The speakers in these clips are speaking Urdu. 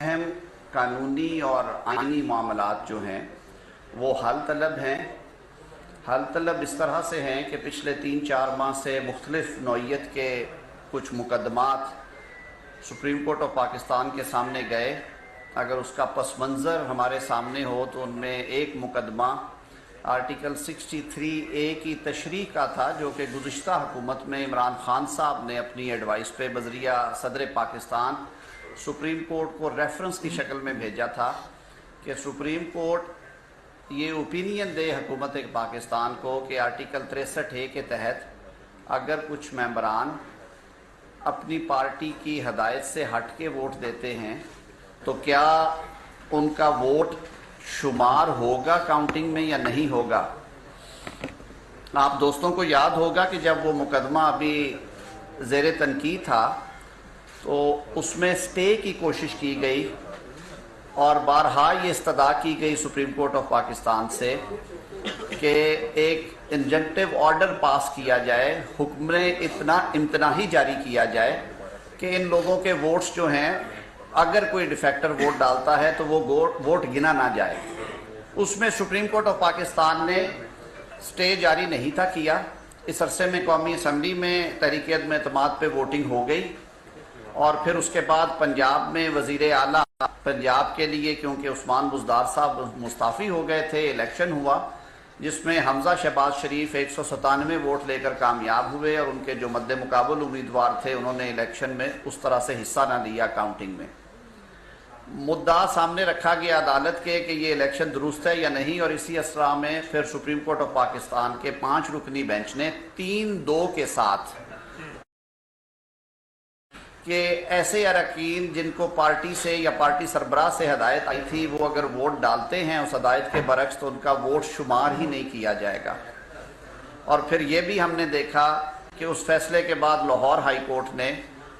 اہم قانونی اور آئینی معاملات جو ہیں وہ حل طلب ہیں۔ حل طلب اس طرح سے ہیں کہ پچھلے 3-4 ماہ سے مختلف نوعیت کے کچھ مقدمات سپریم کورٹ آف پاکستان کے سامنے گئے۔ اگر اس کا پس منظر ہمارے سامنے ہو تو ان میں ایک مقدمہ آرٹیکل 63A کی تشریح کا تھا، جو کہ گزشتہ حکومت میں عمران خان صاحب نے اپنی ایڈوائس پہ بذریعہ صدر پاکستان سپریم کورٹ کو ریفرنس کی شکل میں بھیجا تھا کہ سپریم کورٹ یہ اوپینین دے حکومت پاکستان کو کہ آرٹیکل 63A کے تحت اگر کچھ ممبران اپنی پارٹی کی ہدایت سے ہٹ کے ووٹ دیتے ہیں تو کیا ان کا ووٹ شمار ہوگا کاؤنٹنگ میں یا نہیں ہوگا۔ آپ دوستوں کو یاد ہوگا کہ جب وہ مقدمہ ابھی زیر تنقید تھا تو اس میں سٹے کی کوشش کی گئی اور بارہا یہ استدعا کی گئی سپریم کورٹ آف پاکستان سے کہ ایک انجنکٹیو آرڈر پاس کیا جائے، حکم امتناعی جاری کیا جائے کہ ان لوگوں کے ووٹس جو ہیں اگر کوئی ڈیفیکٹر ووٹ ڈالتا ہے تو وہ ووٹ گنا نہ جائے۔ اس میں سپریم کورٹ آف پاکستان نے سٹے جاری نہیں تھا کیا۔ اس عرصے میں قومی اسمبلی میں تحریک عدم اعتماد پہ ووٹنگ ہو گئی اور پھر اس کے بعد پنجاب میں وزیر اعلیٰ پنجاب کے لیے، کیونکہ عثمان بزدار صاحب مستعفی ہو گئے تھے، الیکشن ہوا جس میں حمزہ شہباز شریف 197 ووٹ لے کر کامیاب ہوئے اور ان کے جو مد مقابل امیدوار تھے انہوں نے الیکشن میں اس طرح سے حصہ نہ لیا کاؤنٹنگ میں۔ مدعا سامنے رکھا گیا عدالت کے کہ یہ الیکشن درست ہے یا نہیں، اور اسی اسرا میں پھر سپریم کورٹ آف پاکستان کے 5 رکنی بینچ نے 3-2 کے ساتھ کہ ایسے اراکین جن کو پارٹی سے یا پارٹی سربراہ سے ہدایت آئی تھی وہ اگر ووٹ ڈالتے ہیں اس ہدایت کے برعکس تو ان کا ووٹ شمار ہی نہیں کیا جائے گا۔ اور پھر یہ بھی ہم نے دیکھا کہ اس فیصلے کے بعد لاہور ہائی کورٹ نے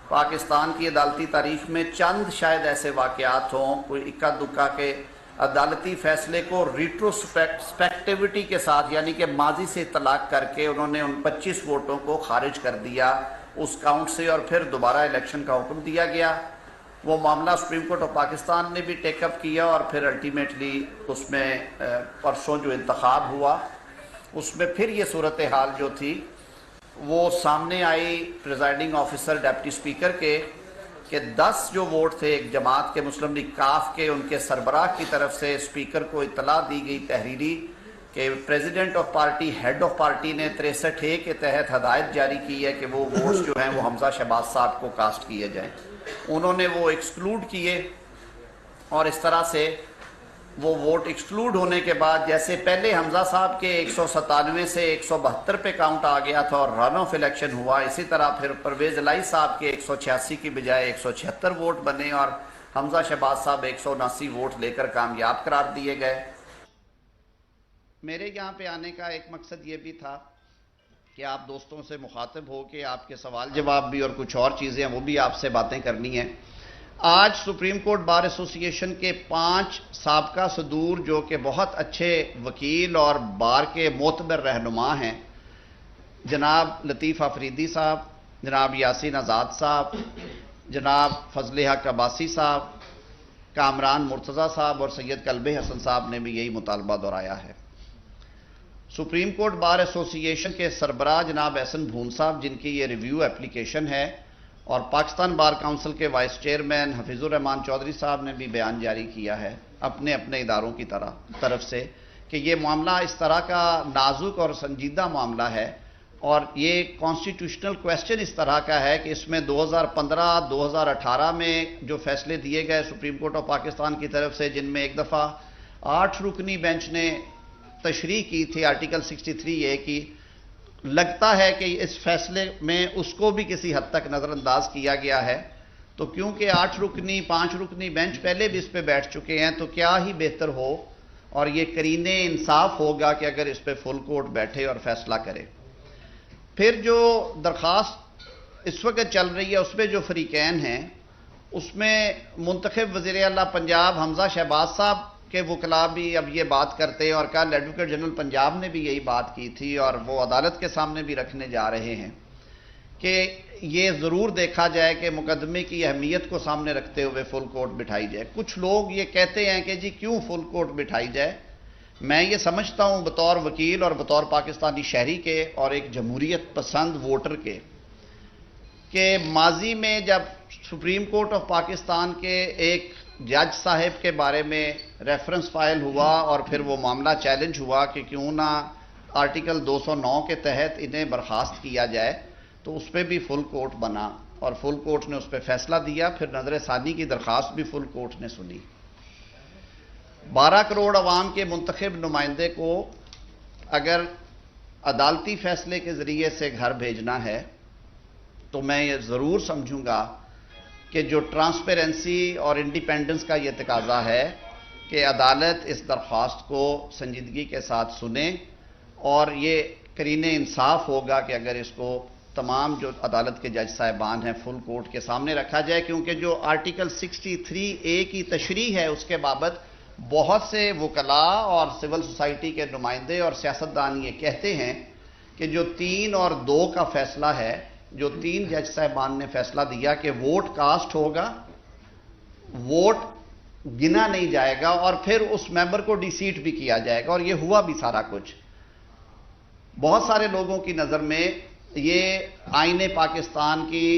پاکستان کی عدالتی تاریخ میں چند شاید ایسے واقعات ہوں، کوئی اکا دکا کے عدالتی فیصلے کو ریٹروسپیکٹیوٹی کے ساتھ، یعنی کہ ماضی سے اطلاق کر کے انہوں نے ان 25 ووٹوں کو خارج کر دیا اس کاؤنٹ سے اور پھر دوبارہ الیکشن کا حکم دیا گیا۔ وہ معاملہ سپریم کورٹ آف پاکستان نے بھی ٹیک اپ کیا اور پھر الٹیمیٹلی اس میں پرسوں جو انتخاب ہوا اس میں پھر یہ صورتحال جو تھی وہ سامنے آئی پریزائڈنگ آفیسر ڈپٹی سپیکر کے کہ 10 جو ووٹ تھے ایک جماعت کے مسلم لیگ کاف کے، ان کے سربراہ کی طرف سے سپیکر کو اطلاع دی گئی تحریری کہ president of party, head of party نے 63A کے تحت ہدایت جاری کی ہے کہ وہ ووٹس جو ہیں وہ حمزہ شہباز صاحب کو کاسٹ کیے جائیں۔ انہوں نے وہ ایکسکلوڈ کیے اور اس طرح سے وہ ووٹ ایکسکلوڈ ہونے کے بعد جیسے پہلے حمزہ صاحب کے 197 سے 172 پہ کاؤنٹ آ گیا تھا اور رن آف الیکشن ہوا، اسی طرح پھر پرویز الہی صاحب کے 186 کی بجائے 176 ووٹ بنے اور حمزہ شہباز صاحب 179 ووٹ لے کر کامیاب قرار دیے گئے۔ میرے یہاں پہ آنے کا ایک مقصد یہ بھی تھا کہ آپ دوستوں سے مخاطب ہو کے آپ کے سوال جواب بھی اور کچھ اور چیزیں وہ بھی آپ سے باتیں کرنی ہیں۔ آج سپریم کورٹ بار ایسوسی ایشن کے 5 سابقہ صدور جو کہ بہت اچھے وکیل اور بار کے معتبر رہنما ہیں، جناب لطیف آفریدی صاحب، جناب یاسین آزاد صاحب، جناب فضل حق عباسی صاحب، کامران مرتضی صاحب اور سید کلب حسن صاحب نے بھی یہی مطالبہ دہرایا ہے۔ سپریم کورٹ بار ایسوسی ایشن کے سربراہ جناب احسن بھون صاحب، جن کی یہ ریویو اپلیکیشن ہے، اور پاکستان بار کونسل کے وائس چیئرمین حفیظ الرحمان چودھری صاحب نے بھی بیان جاری کیا ہے اپنے اداروں کی طرف سے کہ یہ معاملہ اس طرح کا نازک اور سنجیدہ معاملہ ہے اور یہ کانسٹیٹیوشنل کویسچن اس طرح کا ہے کہ اس میں 2015-2018 میں جو فیصلے دیے گئے سپریم کورٹ آف پاکستان کی طرف سے، جن میں ایک دفعہ 8 رکنی بینچ نے تشریح کی تھی آرٹیکل 63A کی، لگتا ہے کہ اس فیصلے میں اس کو بھی کسی حد تک نظر انداز کیا گیا ہے۔ تو کیونکہ 5 رکنی بینچ پہلے بھی اس پہ بیٹھ چکے ہیں تو کیا ہی بہتر ہو اور یہ قرینِ انصاف ہوگا کہ اگر اس پہ فل کورٹ بیٹھے اور فیصلہ کرے۔ پھر جو درخواست اس وقت چل رہی ہے اس میں جو فریقین ہیں، اس میں منتخب وزیر اعلیٰ پنجاب حمزہ شہباز صاحب کہ وکلاء بھی اب یہ بات کرتے ہیں اور کل ایڈوکیٹ جنرل پنجاب نے بھی یہی بات کی تھی اور وہ عدالت کے سامنے بھی رکھنے جا رہے ہیں کہ یہ ضرور دیکھا جائے کہ مقدمے کی اہمیت کو سامنے رکھتے ہوئے فل کورٹ بٹھائی جائے۔ کچھ لوگ یہ کہتے ہیں کہ جی کیوں فل کورٹ بٹھائی جائے؟ میں یہ سمجھتا ہوں بطور وکیل اور بطور پاکستانی شہری کے اور ایک جمہوریت پسند ووٹر کے، کہ ماضی میں جب سپریم کورٹ آف پاکستان کے ایک جج صاحب کے بارے میں ریفرنس فائل ہوا اور پھر وہ معاملہ چیلنج ہوا کہ کیوں نہ آرٹیکل 209 کے تحت انہیں برخاست کیا جائے، تو اس پہ بھی فل کورٹ بنا اور فل کورٹ نے اس پہ فیصلہ دیا، پھر نظر ثانی کی درخواست بھی فل کورٹ نے سنی۔ 12 کروڑ عوام کے منتخب نمائندے کو اگر عدالتی فیصلے کے ذریعے سے گھر بھیجنا ہے تو میں یہ ضرور سمجھوں گا کہ جو ٹرانسپیرنسی اور انڈیپینڈنس کا یہ تقاضا ہے کہ عدالت اس درخواست کو سنجیدگی کے ساتھ سنے، اور یہ قرین انصاف ہوگا کہ اگر اس کو تمام جو عدالت کے جج صاحبان ہیں فل کورٹ کے سامنے رکھا جائے، کیونکہ جو آرٹیکل 63A کی تشریح ہے اس کے بابت بہت سے وکلاء اور سول سوسائٹی کے نمائندے اور سیاستدان یہ کہتے ہیں کہ جو 3 اور 2 کا فیصلہ ہے، جو 3 جج صاحبان نے فیصلہ دیا کہ ووٹ کاسٹ ہوگا، ووٹ گنا نہیں جائے گا اور پھر اس ممبر کو ڈی سیٹ بھی کیا جائے گا، اور یہ ہوا بھی سارا کچھ۔ بہت سارے لوگوں کی نظر میں یہ آئین پاکستان کی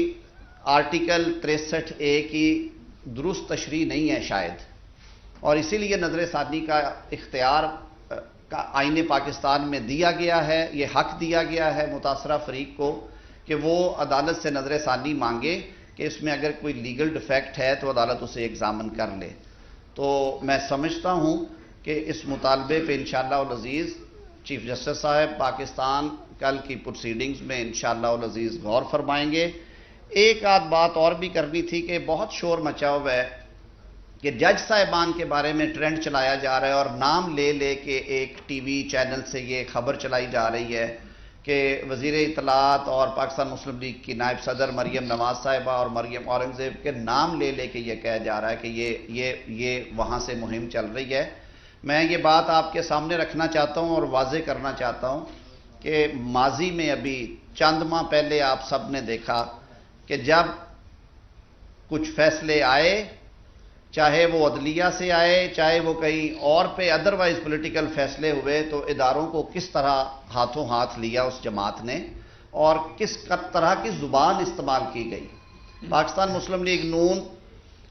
آرٹیکل 63A کی درست تشریح نہیں ہے شاید، اور اسی لیے نظر ثانی کا اختیار آئین پاکستان میں دیا گیا ہے، یہ حق دیا گیا ہے متاثرہ فریق کو کہ وہ عدالت سے نظر ثانی مانگے کہ اس میں اگر کوئی لیگل ڈیفیکٹ ہے تو عدالت اسے ایگزامن کر لے۔ تو میں سمجھتا ہوں کہ اس مطالبے پہ انشاءاللہ العزیز چیف جسٹس صاحب پاکستان کل کی پروسیڈنگز میں انشاءاللہ العزیز غور فرمائیں گے۔ ایک آدھ بات اور بھی کرنی تھی کہ بہت شور مچا ہوا ہے کہ جج صاحبان کے بارے میں ٹرینڈ چلایا جا رہا ہے، اور نام لے لے کے ایک ٹی وی چینل سے یہ خبر چلائی جا رہی ہے کہ وزیر اطلاعات اور پاکستان مسلم لیگ کی نائب صدر مریم نواز صاحبہ اور مریم اورنگزیب کے نام لے لے کے یہ کہا جا رہا ہے کہ یہ وہاں سے مہم چل رہی ہے۔ میں یہ بات آپ کے سامنے رکھنا چاہتا ہوں اور واضح کرنا چاہتا ہوں کہ ماضی میں ابھی چند ماہ پہلے آپ سب نے دیکھا کہ جب کچھ فیصلے آئے، چاہے وہ عدلیہ سے آئے چاہے وہ کہیں اور پہ ادروائز پولیٹیکل فیصلے ہوئے، تو اداروں کو کس طرح ہاتھوں ہاتھ لیا اس جماعت نے اور کس طرح کی زبان استعمال کی گئی۔ پاکستان مسلم لیگ نون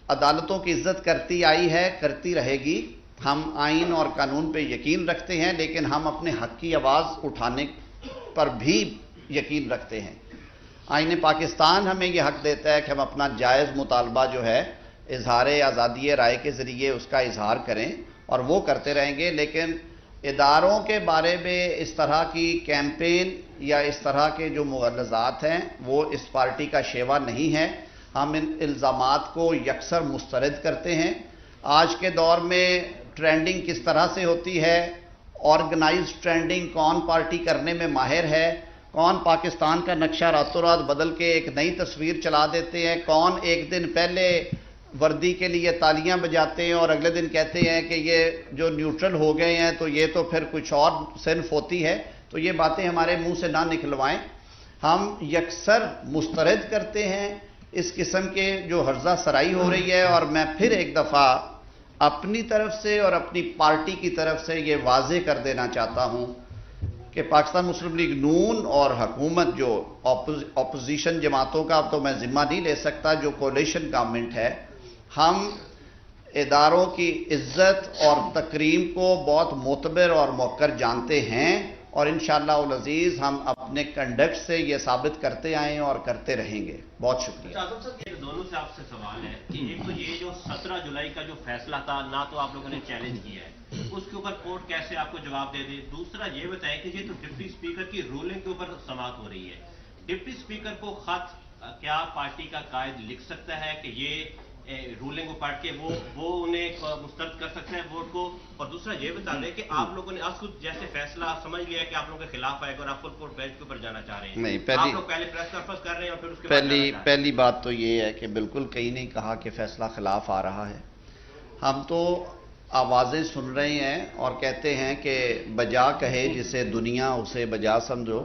عدالتوں کی عزت کرتی آئی ہے، کرتی رہے گی۔ ہم آئین اور قانون پہ یقین رکھتے ہیں، لیکن ہم اپنے حق کی آواز اٹھانے پر بھی یقین رکھتے ہیں۔ آئین پاکستان ہمیں یہ حق دیتا ہے کہ ہم اپنا جائز مطالبہ جو ہے اظہار آزادی رائے کے ذریعے اس کا اظہار کریں، اور وہ کرتے رہیں گے، لیکن اداروں کے بارے میں اس طرح کی کیمپین یا اس طرح کے جو مغالطات ہیں وہ اس پارٹی کا شیوا نہیں ہے۔ ہم ان الزامات کو یکسر مسترد کرتے ہیں۔ آج کے دور میں ٹرینڈنگ کس طرح سے ہوتی ہے، آرگنائز ٹرینڈنگ کون پارٹی کرنے میں ماہر ہے، کون پاکستان کا نقشہ راتوں رات بدل کے ایک نئی تصویر چلا دیتے ہیں، کون ایک دن پہلے وردی کے لیے تالیاں بجاتے ہیں اور اگلے دن کہتے ہیں کہ یہ جو نیوٹرل ہو گئے ہیں تو یہ تو پھر کچھ اور صنف ہوتی ہے۔ تو یہ باتیں ہمارے منہ سے نہ نکلوائیں۔ ہم یکسر مسترد کرتے ہیں اس قسم کے جو ہرزہ سرائی ہو رہی ہے، اور میں پھر ایک دفعہ اپنی طرف سے اور اپنی پارٹی کی طرف سے یہ واضح کر دینا چاہتا ہوں کہ پاکستان مسلم لیگ نون اور حکومت جو اپوزیشن جماعتوں کا اب تو میں ذمہ نہیں لے سکتا، جو کولیشن گورنمنٹ ہے، ہم اداروں کی عزت اور تکریم کو بہت معتبر اور موقر جانتے ہیں، اور انشاءاللہ العزیز ہم اپنے کنڈکٹ سے یہ ثابت کرتے آئے اور کرتے رہیں گے۔ بہت شکریہ۔ دونوں سے آپ سے سوال ہے کہ ایک تو یہ جو 17 جولائی کا جو فیصلہ تھا، نہ تو آپ لوگوں نے چیلنج کیا ہے، اس کے اوپر کورٹ کیسے آپ کو جواب دے دے؟ دوسرا یہ بتائیں کہ یہ تو ڈپٹی اسپیکر کی رولنگ کے اوپر سماعت ہو رہی ہے، ڈپٹی اسپیکر کو خط کیا پارٹی کا قائد لکھ سکتا ہے کہ یہ رولنگ کو پڑھ کے وہ انہیں مسترد کر سکتے ہیں ووٹ کو؟ اور دوسرا یہ بتا دیں کہ آپ لوگوں نے آج خود جیسے فیصلہ سمجھ لیا کہ آپ لوگوں کے خلاف آئے گا اور آپ فل کورٹ بینچ کے اوپر جانا چاہ رہے ہیں، نہیں، آپ لوگ پہلے پریس کانفرنس کر رہے ہیں اور پھر اس کے بعد پہلی بات تو یہ ہے کہ بالکل کہیں نہیں کہا کہ فیصلہ خلاف آ رہا ہے۔ ہم تو آوازیں سن رہے ہیں اور کہتے ہیں کہ بجا کہے جسے دنیا اسے بجا سمجھو،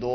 2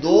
2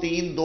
3-2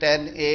10A,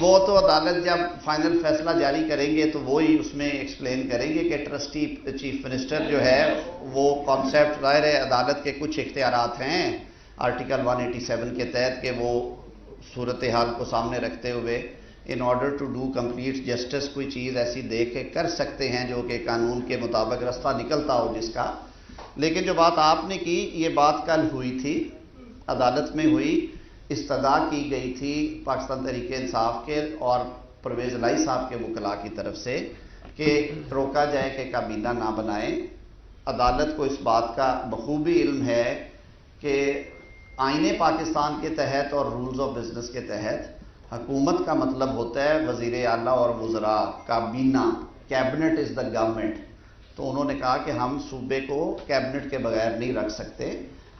وہ تو عدالت جب فائنل فیصلہ جاری کریں گے تو وہی اس میں ایکسپلین کریں گے کہ ٹرسٹی چیف منسٹر جو ہے وہ کانسیپٹ، ظاہر ہے عدالت کے کچھ اختیارات ہیں آرٹیکل 187 کے تحت کہ وہ صورتحال کو سامنے رکھتے ہوئے in order to do complete justice کوئی چیز ایسی دیکھ کے کر سکتے ہیں جو کہ قانون کے مطابق راستہ نکلتا ہو جس کا. لیکن جو بات آپ نے کی یہ بات کل ہوئی تھی، عدالت میں ہوئی، استدعا کی گئی تھی پاکستان تحریک انصاف کے اور پرویز الہی صاحب کے وکلاء کی طرف سے کہ روکا جائے کہ کابینہ نہ بنائیں. عدالت کو اس بات کا بخوبی علم ہے کہ آئین پاکستان کے تحت اور رولز آف بزنس کے تحت حکومت کا مطلب ہوتا ہے وزیر اعلیٰ اور وزراء، کابینہ، کیبنٹ از دا گورنمنٹ. تو انہوں نے کہا کہ ہم صوبے کو کیبنٹ کے بغیر نہیں رکھ سکتے،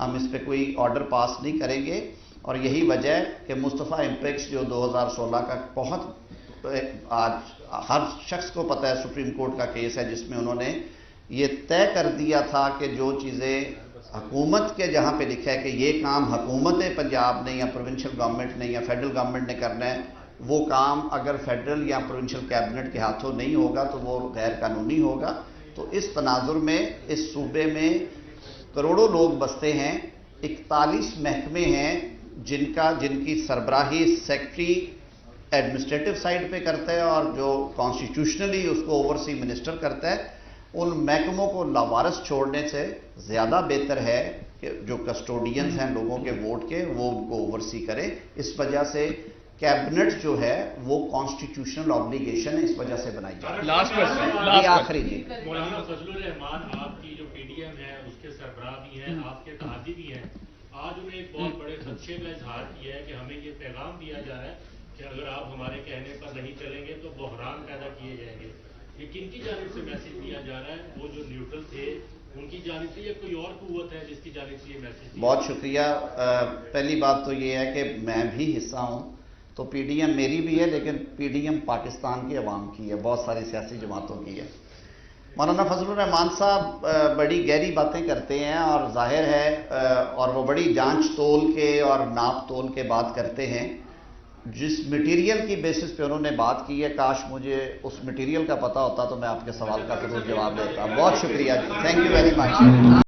ہم اس پہ کوئی آرڈر پاس نہیں کریں گے. اور یہی وجہ ہے کہ مصطفیٰ امپیکس جو 2016 کا بہت آج ہر شخص کو پتہ ہے سپریم کورٹ کا کیس ہے جس میں انہوں نے یہ طے کر دیا تھا کہ جو چیزیں حکومت کے جہاں پہ لکھا ہے کہ یہ کام حکومت پنجاب نے یا پروونشل گورنمنٹ نے یا فیڈرل گورنمنٹ نے کرنا ہے، وہ کام اگر فیڈرل یا پروونشل کیبنٹ کے ہاتھوں نہیں ہوگا تو وہ غیر قانونی ہوگا. تو اس تناظر میں اس صوبے میں کروڑوں لوگ بستے ہیں، 41 محکمے ہیں جن کی سربراہی سیکرٹری ایڈمنسٹریٹو سائڈ پہ کرتا ہے اور جو کانسٹیٹیوشنلی اس کو اوورسی منسٹر کرتا ہے. ان محکموں کو لاوارث چھوڑنے سے زیادہ بہتر ہے کہ جو کسٹوڈینز ہیں لوگوں کے ووٹ کے وہ ان کو اوورسی کرے. اس وجہ سے کیبنٹ جو ہے وہ کانسٹیٹیوشنل آبلیگیشن ہے، اس وجہ سے بنائی جائے. یہ آخری جی مولانا فضل الرحمان آپ کی جو پی ڈی ایم ہے اس کے سربراہ بھی ہیں، آپ کے اتحادی بھی ہیں، آج انہیں ایک بہت بڑے خدشے کا اظہار کیا ہے کہ ہمیں یہ پیغام دیا جا رہا ہے کہ اگر آپ ہمارے کہنے پر نہیں چلیں گے تو بحران پیدا کیے جائیں گے. یہ کن کی جانب سے میسج دیا جا رہا ہے؟ وہ جو نیوٹرل تھے ان کی جانب سے یا کوئی اور قوت ہے جس کی جانب سے یہ میسج؟ بہت شکریہ. پہلی بات تو یہ ہے کہ میں بھی حصہ ہوں، تو پی ڈی ایم میری بھی ہے لیکن پی ڈی ایم پاکستان کی عوام کی ہے، بہت ساری سیاسی جماعتوں کی ہے. مولانا فضل الرحمان صاحب بڑی گہری باتیں کرتے ہیں اور ظاہر ہے اور وہ بڑی جانچ تول کے اور ناپ تول کے بات کرتے ہیں. جس میٹیریل کی بیسس پہ انہوں نے بات کی ہے، کاش مجھے اس میٹیریل کا پتہ ہوتا تو میں آپ کے سوال کا ضرور جواب دیتا. بہت شکریہ جی، تھینک یو ویری مچ.